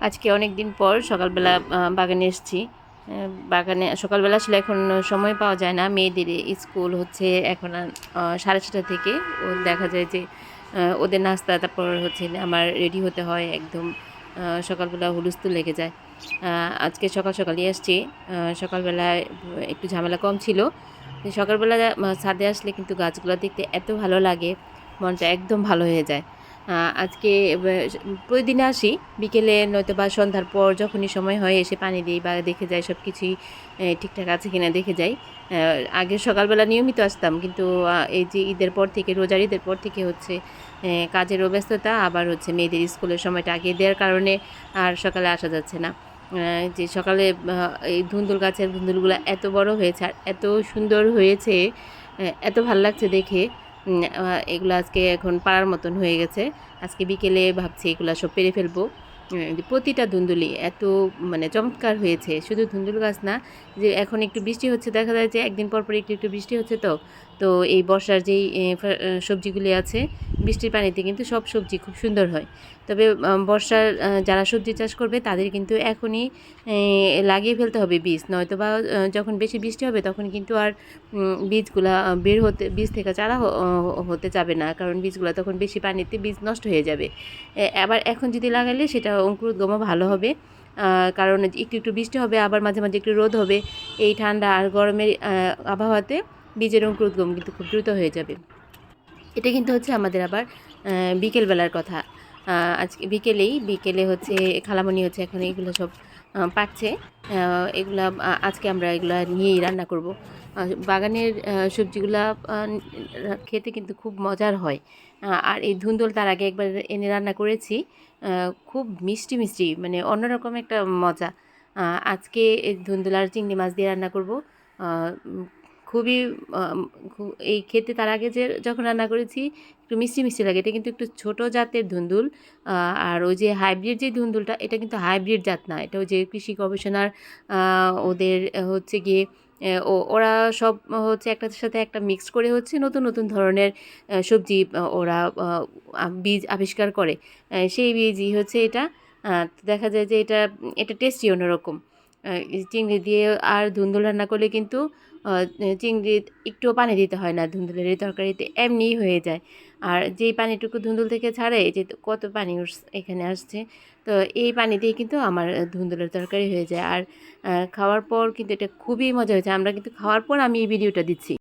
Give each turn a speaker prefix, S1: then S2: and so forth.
S1: আজকে অনেক দিন পর সকালবেলা বাগানে এসেছি। বাগানে সকালবেলা আসলে এখন সময় পাওয়া যায় না, মেয়েদের স্কুল হচ্ছে এখন 7:30 থেকে। ও দেখা যায় যে ওদের নাস্তা, তারপর হচ্ছে আমার রেডি হতে হয় একদম। সকালবেলা হুলস্থুল লেগে যায়। আজকে সকাল সকালই আসছি। সকালবেলায় একটু ঝামেলা কম ছিল। সকালবেলা ছাদে আসলে কিন্তু গাছগুলো দেখতে এত ভালো লাগে, মনটা একদম ভালো হয়ে যায়। আজকে প্রতিদিনে আসি বিকেলে, নয়তো বা সন্ধ্যার পর যখনই সময় হয় এসে পানি দিই বা দেখে যাই সব কিছুই ঠিকঠাক আছে কিনা দেখে যাই। আগে সকালবেলা নিয়মিত আসতাম, কিন্তু এই যে ঈদের পর থেকে, রোজার ঈদের পর থেকে হচ্ছে কাজেরও ব্যস্ততা, আবার হচ্ছে মেয়েদের স্কুলের সময়টা আগে দেওয়ার কারণে আর সকালে আসা যাচ্ছে না। যে সকালে এই ধুন্দুল গাছের ধুন্দুলগুলো এত বড় হয়েছে আর এত সুন্দর হয়েছে, এত ভাল লাগছে দেখে। এগুলো আজকে এখন পাড়ার মতন হয়ে গেছে। আজকে বিকেলে ভাবছি এগুলো সব পেরে ফেলবো। যে প্রতিটা ধুন্দুলি এত মানে চমৎকার হয়েছে, শুধু ধুন্দুল গাছ না, যে এখন একটু বৃষ্টি হচ্ছে, দেখা যায় যে একদিন পর পর একটু একটু বৃষ্টি হচ্ছে, তো তো এই বর্ষার যেই সবজিগুলি আছে, বৃষ্টির পানিতে কিন্তু সব সবজি খুব সুন্দর হয়। তবে বর্ষার যারা সবজি চাষ করবে তাদের কিন্তু এখনই লাগিয়ে ফেলতে হবে বীজ, নয়তো বা যখন বেশি বৃষ্টি হবে তখন কিন্তু আর বীজগুলা বের হতে, বীজ থেকে চারা হতে যাবে না, কারণ বীজগুলো তখন বেশি পানিতে বীজ নষ্ট হয়ে যাবে। আবার এখন যদি লাগালে সেটা অঙ্কুরোদ্গমও ভালো হবে। কারণ একটু একটু বৃষ্টি হবে, আবার মাঝে মাঝে একটু রোদ হবে। এই ঠান্ডা আর গরমের আবহাওয়াতে বীজের অঙ্কুরোদ্গম কিন্তু খুব দ্রুত হয়ে যাবে। এটা কিন্তু হচ্ছে আমাদের আবার বিকেলবেলার কথা। আজকে বিকেলে হচ্ছে খালামণি হচ্ছে এখন এগুলো সব পাচ্ছে। এগুলা আজকে আমরা এগুলা নিয়েই রান্না করব। বাগানের সবজিগুলা খেতে কিন্তু খুব মজার হয়। আর এই ধুন্দুল তার আগে একবার এনে রান্না করেছি। খুব মিষ্টি মিষ্টি, মানে অন্যরকম একটা মজা। আজকে এই ধুন্দুল আর চিংড়ি মাছ দিয়ে রান্না করব। খুবই এই খেতে তার আগে যে যখন রান্না করেছি একটু মিষ্টি মিষ্টি লাগে। এটা কিন্তু একটু ছোট জাতের ধুন্দুল। আর ওই যে হাইব্রিড যে ধুন্দুলটা, এটা কিন্তু হাইব্রিড জাত না, এটা ওই যে কৃষি গবেষণার ওদের হচ্ছে গিয়ে ওরা সব হচ্ছে একটার সাথে একটা মিক্স করে হচ্ছে নতুন নতুন ধরনের সবজি ওরা বীজ আবিষ্কার করে। সেই বীজই হচ্ছে এটা। দেখা যায় যে এটা এটা টেস্টি অন্যরকম। চিংড়ি দিয়ে আর ধুন্দুল রান্না করলে কিন্তু চিংড়ি একটুও পানি দিতে হয় না, ধুন্দুলের এই তরকারিতে এমনিই হয়ে যায়। আর যেই পানিটুকু ধুন্দুল থেকে ছাড়ে, এই যে কত পানি এখানে আসছে, তো এই পানি দিয়ে কিন্তু আমার ধুন্দুলের তরকারি হয়ে যায়। আর খাওয়ার পর কিন্তু এটা খুবই মজা হয়েছে। আমরা কিন্তু খাওয়ার পর আমি এই ভিডিওটা দিচ্ছি।